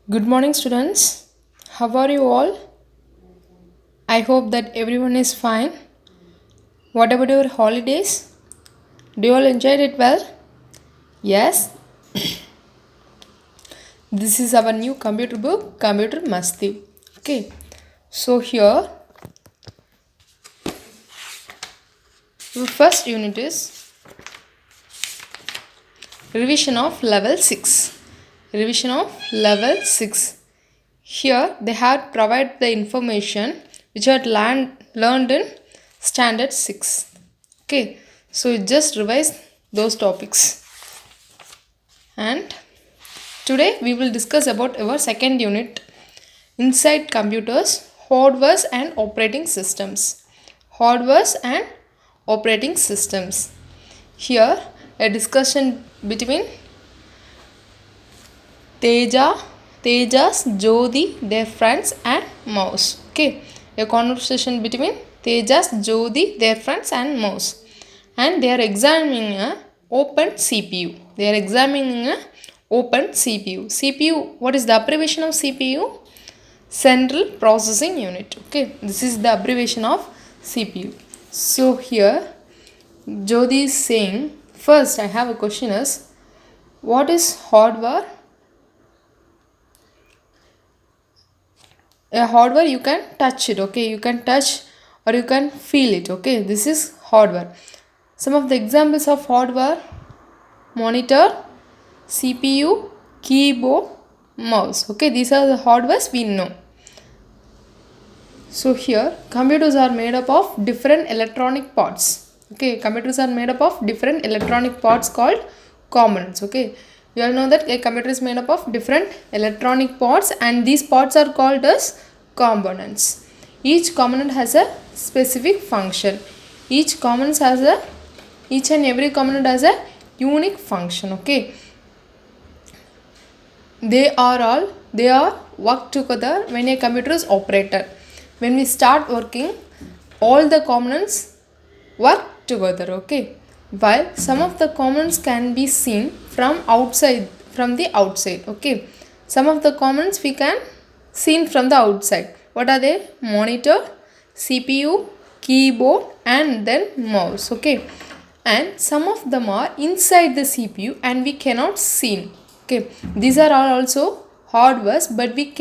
Good morning, students. How are you all? I hope that everyone is fine. What about your holidays? Do you all enjoyed it well? Yes, this is our new computer book, Computer Masti. Okay, so here, the first unit is revision of level 6. Revision of level 6. Here, they have provided the information which I had learned in standard 6. Okay, so you just revise those topics. And today we will discuss about our second unit, inside computers, hardware and operating systems. Hardware and operating systems. Here a discussion between Tejas, Jodi, their friends and Mouse. Okay, a conversation between Tejas, Jodi, their friends and Mouse. And they are examining a open CPU. They are examining a open CPU. CPU, what is the abbreviation of CPU? Central Processing Unit. Okay, this is the abbreviation of CPU. So here, Jodi is saying, first I have a question is, what is hardware? A hardware, you can touch it, okay, you can touch or you can feel it, okay, this is hardware. Some of the examples of hardware: monitor, CPU, keyboard, mouse. Okay, these are the hardwares we know. So here computers are made up of different electronic parts. Okay, computers are made up of different electronic parts called components. Okay, you all know that a computer is made up of different electronic parts and these parts are called as components. Each component has a specific function. Each and every component has a unique function. Okay, they are work together when a computer is operated. When we start working, all the components work together. Okay, while some of the components can be seen from the outside. Okay, some of the components we can seen from the outside. What are they? Monitor, CPU, keyboard and then mouse. Okay, and some of them are inside the CPU and we cannot see. Okay, these are all also hardwares, but we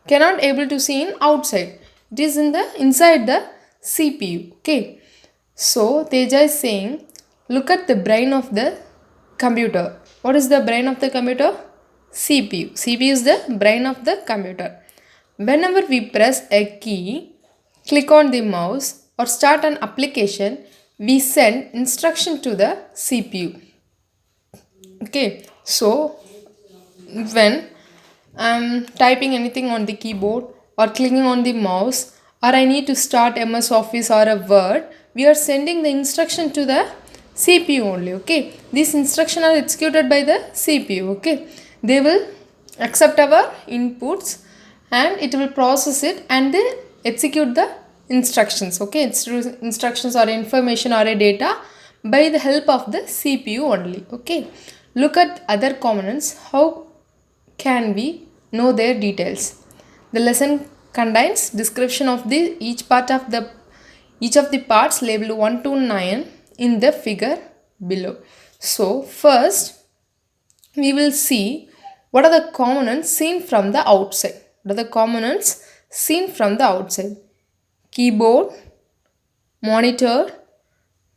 cannot able to see in outside. It is in the inside the CPU. Okay, so Teja is saying, look at the brain of the computer. What is the brain of the computer? CPU. CPU is the brain of the computer. Whenever we press a key, click on the mouse or start an application, we send instruction to the CPU. Okay, so when I'm typing anything on the keyboard or clicking on the mouse, or I need to start MS Office or a Word, we are sending the instruction to the CPU only. Okay, these instructions are executed by the CPU. Okay, they will accept our inputs and it will process it and they execute the instructions. Okay, it's instructions or information or a data by the help of the CPU only. Okay, look at other components. How can we know their details? The lesson contains description of each of the parts labeled 1 to 9 in the figure below. So first we will see what are the components seen from the outside. What are the components seen from the outside? Keyboard, monitor,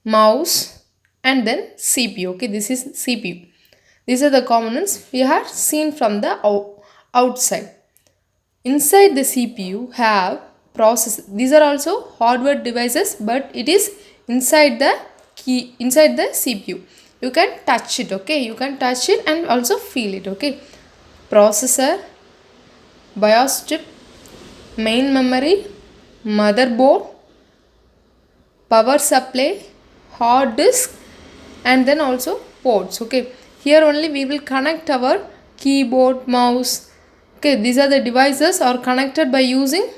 mouse and then CPU. Okay, this is CPU. These are the components we have seen from the outside. Inside the CPU have processor. These are also hardware devices, but it is inside the CPU. You can touch it. Okay, you can touch it and also feel it. Okay, processor, BIOS chip, main memory, motherboard, power supply, hard disk and then also ports. Okay, here only we will connect our keyboard, mouse. Okay, these are the devices are connected by using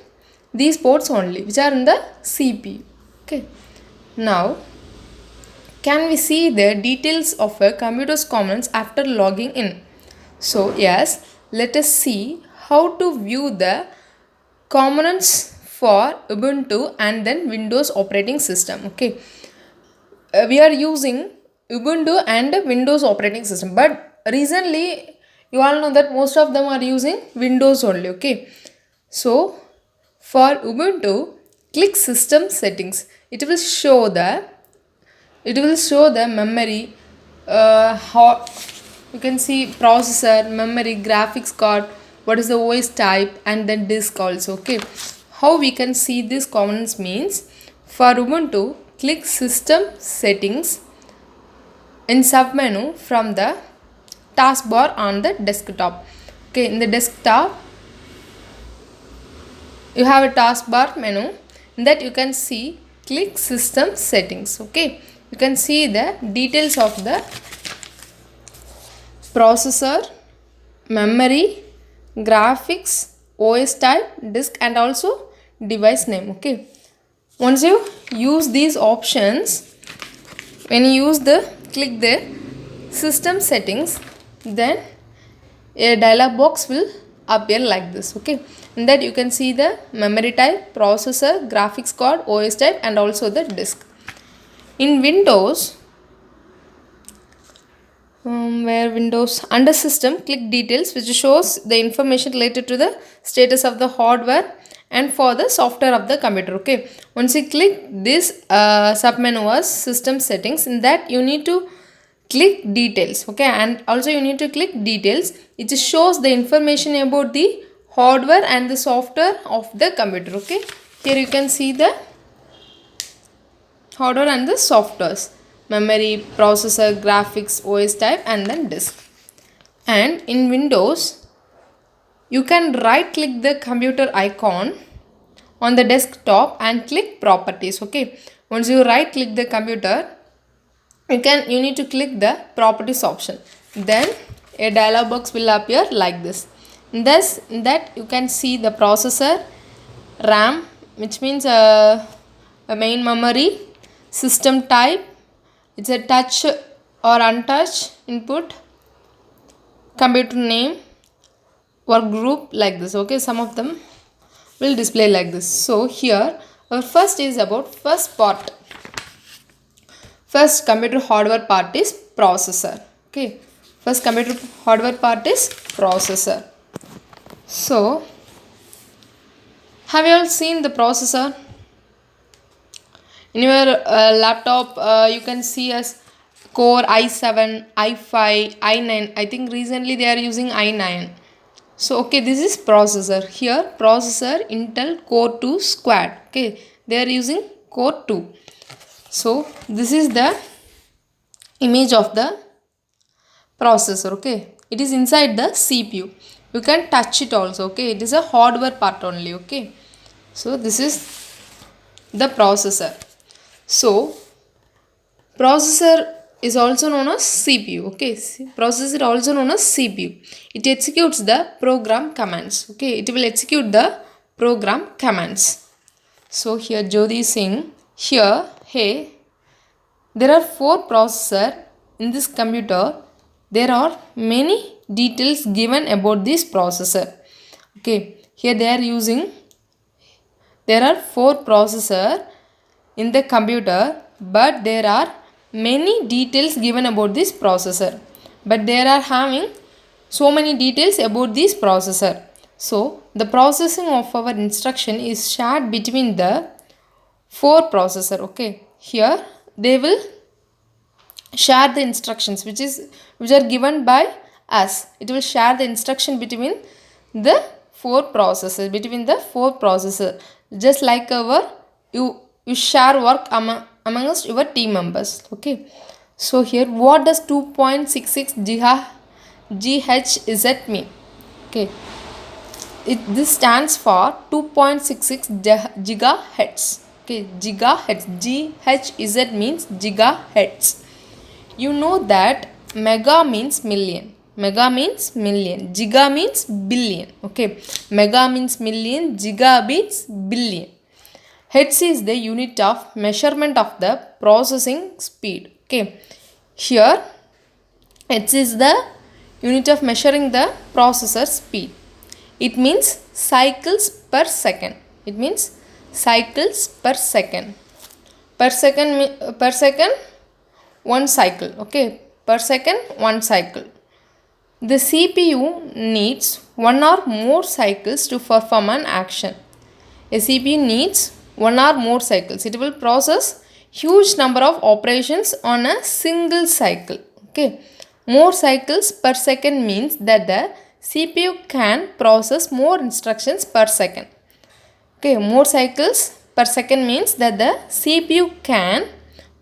these ports only which are in the CPU. Okay, now can we see the details of a computer's components after logging in? So yes, let us see how to view the components for Ubuntu and then Windows operating system. Okay, we are using Ubuntu and Windows operating system, but recently you all know that most of them are using Windows only. Okay, so for Ubuntu, click System Settings. It will show the memory, how you can see processor, memory, graphics card, what is the OS type, and then disk also. Okay, how we can see these components means, for Ubuntu, click System Settings in submenu from the taskbar on the desktop. Okay, in the desktop you have a taskbar menu. In that you can see click System Settings. Okay, you can see the details of the processor, memory, graphics, OS type, disk, and also device name. Okay, once you use these options, when you click the System Settings, then a dialog box will appear like this. Okay, in that you can see the memory type, processor, graphics card, OS type, and also the disk. In Windows, where Windows, under System, click Details, which shows the information related to the status of the hardware and for the software of the computer. Okay, once you click this submenu was System Settings, in that you need to click Details. Okay, and also you need to click Details. It just shows the information about the hardware and the software of the computer. Okay, here you can see the hardware and the softwares, memory, processor, graphics, OS type, and then disk. And in Windows, you can right click the computer icon on the desktop and click Properties. Okay, once you right click the computer, you need to click the Properties option. Then a dialog box will appear like this. In that you can see the processor, RAM, which means a main memory, system type, it's a touch or untouched input, computer name, work group, like this. Okay, some of them will display like this. So here our first is about first computer hardware part is processor. Okay, first computer hardware part is processor. So have you all seen the processor? In your laptop, you can see as Core i7, i5, i9. I think recently they are using i9. So okay, this is processor. Here processor Intel Core 2 Squad. Okay, they are using Core 2. So this is the image of the processor. Okay, it is inside the CPU. You can touch it also. Okay, it is a hardware part only. Okay, so this is the processor. So processor is also known as CPU. Okay, processor also known as CPU. It executes the program commands. Okay, it will execute the program commands. So here Jyoti is saying here, hey, there are 4 processors in this computer. There are many details given about this processor. Okay, here there are 4 processors in the computer, but there are many details given about this processor. But they are having so many details about this processor. So the processing of our instruction is shared between the 4 processor. Okay, here they will share the instructions which are given by us. It will share the instruction between the 4 processors, just like you share work amongst your team members. Okay, so here what does 2.66 GHz mean? Okay, this stands for 2.66 gigahertz. Okay, gigahertz, GHz means gigahertz. You know that mega means million, giga means billion. Okay, mega means million, giga means billion. Hertz is the unit of measurement of the processing speed. Okay, here Hertz is the unit of measuring the processor speed. It means cycles per second. It means cycles per second. Per second one cycle. Okay, per second one cycle. The CPU needs one or more cycles to perform an action. A CPU needs one or more cycles. It will process huge number of operations on a single cycle. Okay, more cycles per second means that the CPU can process more instructions per second. Okay, more cycles per second means that the CPU can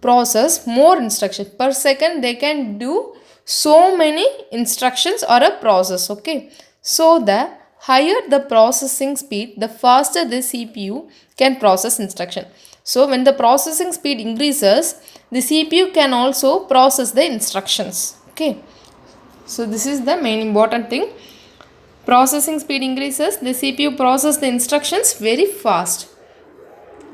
process more instructions per second. They can do so many instructions or a process. Okay, so the higher the processing speed, the faster the CPU can process instruction. So when the processing speed increases, the CPU can also process the instructions. Okay, so this is the main important thing. Processing speed increases, the CPU process the instructions very fast.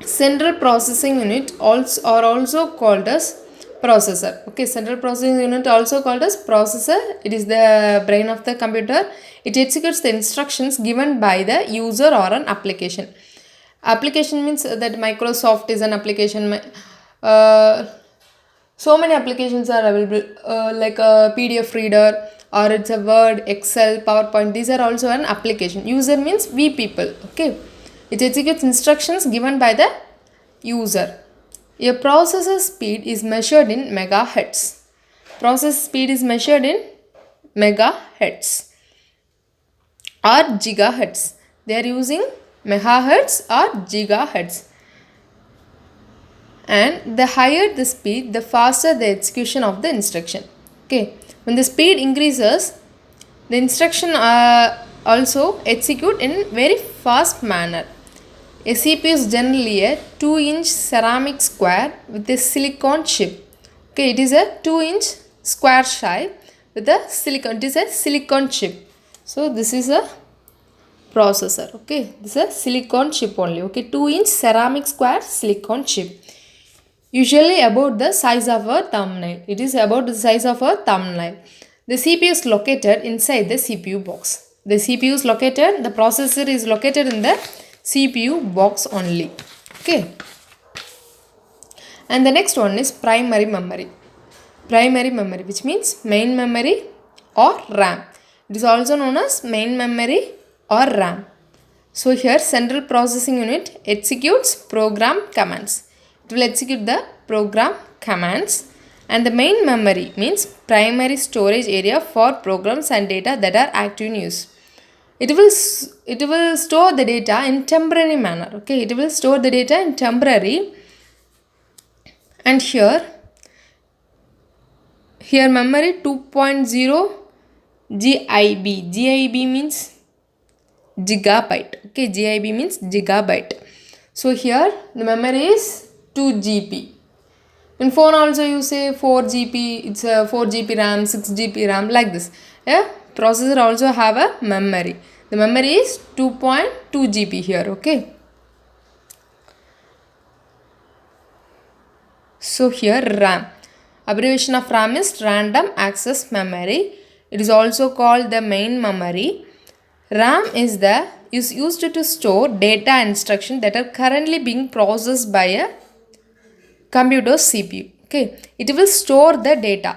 Central processing unit are also called as processor. Okay, central processing unit also called as processor. It is the brain of the computer. It executes the instructions given by the user or an application. Application means that Microsoft is an application. So many applications are available, like a PDF reader, or it's a Word, Excel, PowerPoint. These are also an application. User means we people. Okay, it executes instructions given by the user. A processor speed is measured in megahertz. Process speed is measured in megahertz or gigahertz. They are using megahertz or gigahertz. And the higher the speed, the faster the execution of the instruction. Okay, when the speed increases, the instruction also execute in very fast manner. A CPU is generally a 2-inch ceramic square with a silicon chip. Okay, it is a 2-inch square shy with a silicon. It is a silicon chip. So this is a processor. Okay, this is a silicon chip only. Okay, 2-inch ceramic square silicon chip. Usually about the size of a thumbnail. It is about the size of a thumbnail. The CPU is located inside the CPU box. The CPU is located, the processor is located in the CPU box only. Okay. And the next one is primary memory. Primary memory, which means main memory or RAM. It is also known as main memory or RAM. So here central processing unit executes program commands. It will execute the program commands. And the main memory means primary storage area for programs and data that are active in use. It will store the data in temporary manner. Okay, it will store the data in temporary. And here memory 2.0 GIB. GIB means gigabyte. Okay, GIB means gigabyte. So here the memory is 2 GB. In phone also you say 4 GB, it's a 4 GB RAM, 6 GB RAM, like this. A processor also have a memory. The memory is 2.2 GB here. Okay. So here RAM. Abbreviation of RAM is random access memory. It is also called the main memory. RAM is used to store data instruction that are currently being processed by a computer CPU. Okay, it will store the data.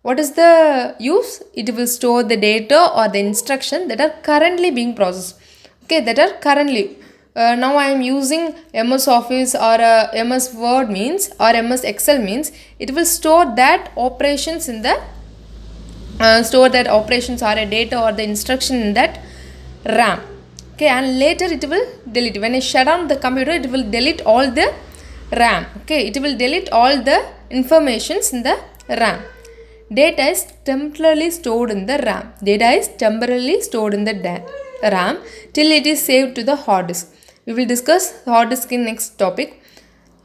What is the use? It will store the data or the instruction that are currently being processed. Okay, that are currently. Now I am using MS Office or MS Word means or MS Excel means it will store that operations in the store that operations or a data or the instruction in that RAM. Okay, and later it will delete. When I shut down the computer, it will delete all the RAM. Okay, it will delete all the informations in the RAM. Data is temporarily stored in the RAM. Data is temporarily stored in the RAM till it is saved to the hard disk. We will discuss hard disk in next topic.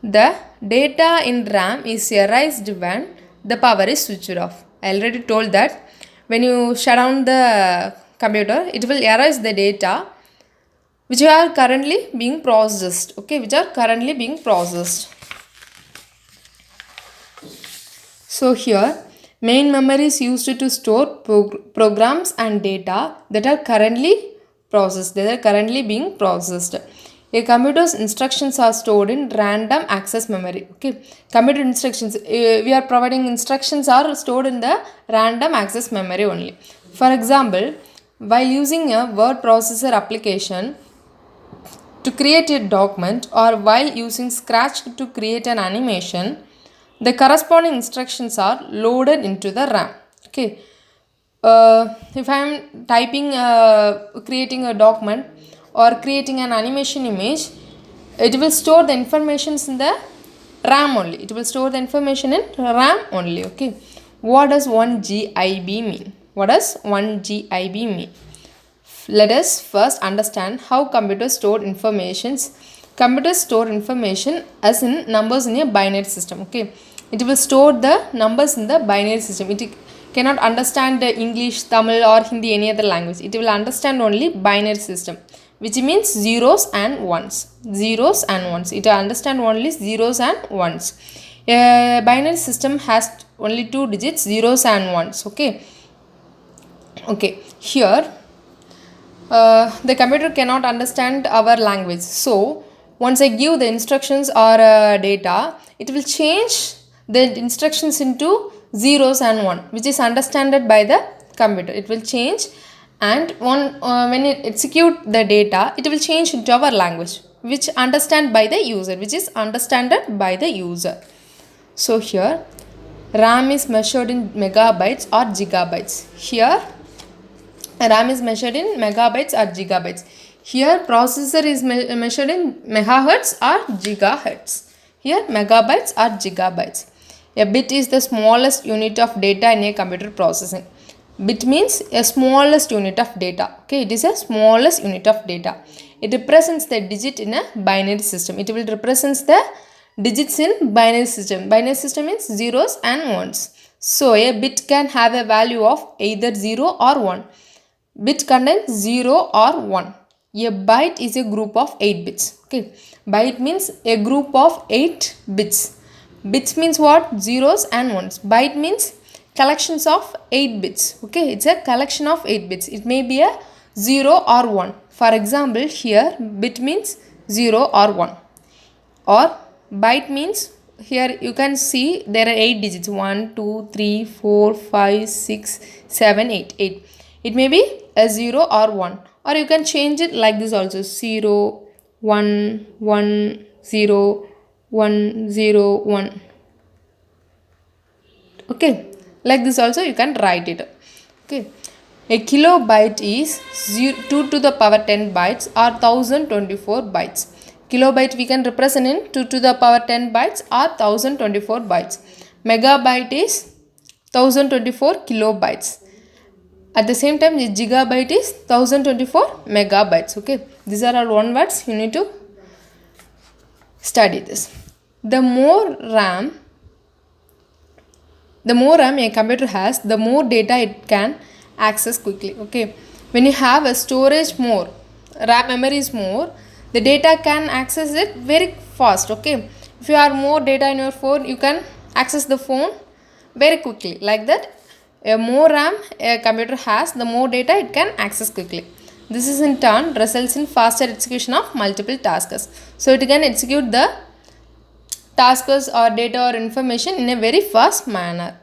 The data in RAM is erased when the power is switched off. I already told that when you shut down the computer, it will erase the data which are currently being processed. Okay, which are currently being processed. So here Main memory is used to store programs and data that are currently processed. They are currently being processed. A computer's instructions are stored in random access memory. Okay, computer instructions, we are providing instructions are stored in the random access memory only. For example, while using a word processor application to create a document, or while using Scratch to create an animation, the corresponding instructions are loaded into the RAM. Okay, if I am typing, creating a document or creating an animation image, it will store the informations in the RAM only. It will store the information in RAM only. Okay, what does 1 GIB mean? What does 1 GIB mean? Let us first understand how computers store informations. Computers store information as in numbers in a binary system. Okay, it will store the numbers in the binary system. It cannot understand the English, Tamil or Hindi, any other language. It will understand only binary system, which means zeros and ones. Zeros and ones. It will understand only zeros and ones. A binary system has only two digits, zeros and ones. Okay. Okay. Here the computer cannot understand our language. So once I give the instructions or data, it will change the instructions into zeros and one, which is understood by the computer. It will change, and when it execute the data, it will change into our language, which understand by the user, which is understood by the user. So here RAM is measured in megabytes or gigabytes. Here RAM is measured in megabytes or gigabytes. Here processor is measured in megahertz or gigahertz. Here megabytes or gigabytes. A bit is the smallest unit of data in a computer processing. Bit means a smallest unit of data. Okay, it is a smallest unit of data. It represents the digit in a binary system. It will represent the digits in binary system. Binary system means zeros and ones. So a bit can have a value of either 0 or 1. Bit contains 0 or 1. A byte is a group of 8 bits. Okay, byte means a group of 8 bits. Bits means what? Zeros and ones. Byte means collections of 8 bits. Okay, it's a collection of 8 bits. It may be a 0 or 1. For example, here bit means 0 or 1. Or byte means, here you can see there are 8 digits, 1, 2, 3, 4, 5, 6, 7, 8. 8. It may be a 0 or 1, or you can change it like this also, 0, 1, 1, 0, 1, 0, 1. Okay, like this also you can write it. Okay, a kilobyte is 2 to the power 10 bytes or 1024 bytes. Kilobyte we can represent in 2 to the power 10 bytes or 1024 bytes. Megabyte is 1024 kilobytes. At the same time, the gigabyte is 1024 megabytes. Okay, these are all one words. You need to study this. The more RAM a computer has, the more data it can access quickly. Okay, when you have a storage more, RAM memory is more, the data can access it very fast. Okay, if you have more data in your phone, you can access the phone very quickly. Like that, a more RAM a computer has, the more data it can access quickly. This is in turn results in faster execution of multiple tasks. So it can execute the tasks or data or information in a very fast manner.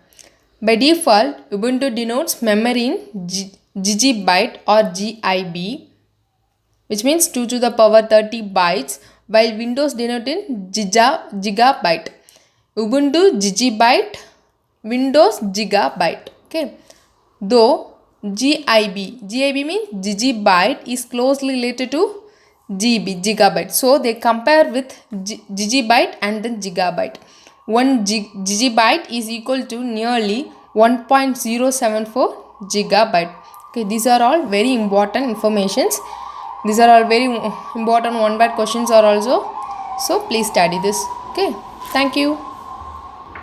By default, Ubuntu denotes memory in gigabyte or GIB, which means 2 to the power 30 bytes, while Windows denote in gigabyte. Ubuntu gigabyte, Windows gigabyte. Okay, though GIB means gigabyte is closely related to GB, gigabyte. So they compare with gigabyte and then gigabyte. 1 gigabyte is equal to nearly 1.074 gigabyte. Okay, these are all very important informations. These are all very important one-word questions are also. So please study this. Okay, thank you.